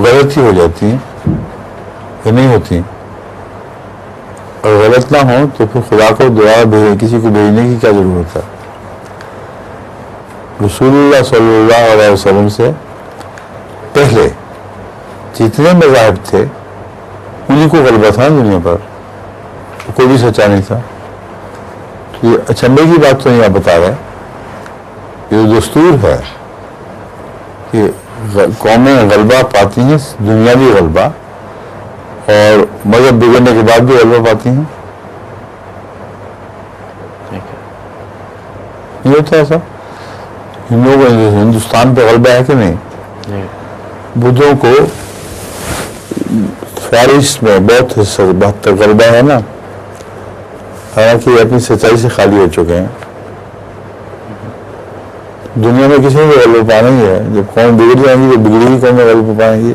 गलती हो जाती हैं या नहीं होती, और गलत ना हो तो फिर खुदा को दुआ किसी को भेजने की क्या जरूरत है। रसूलुल्लाह सल्लल्लाहु अलैहि वसल्लम से पहले जितने मज़ाहिब थे उन्हीं को गलबा था दुनिया पर, कोई भी सच्चा नहीं था। तो ये अचंभे की बात तो नहीं आप बता रहे, ये दस्तूर है कि कौमें गलबा पाती हैं, दुनियावी गलबा, और मजहब बिगड़ने के बाद भी गलबा पाती हैं। नहीं होता ऐसा? हिंदुस्तान पे गलबा है कि नहीं? बुद्धों को फारिस में बहुत 72 गलबा है ना, हालांकि अपनी सच्चाई से खाली हो चुके हैं। दुनिया में किसी में गलबा पाना ही है, जब कौम बिगड़ जाएंगी तो बिगड़ी हुई कौम में गलबा पाएंगी।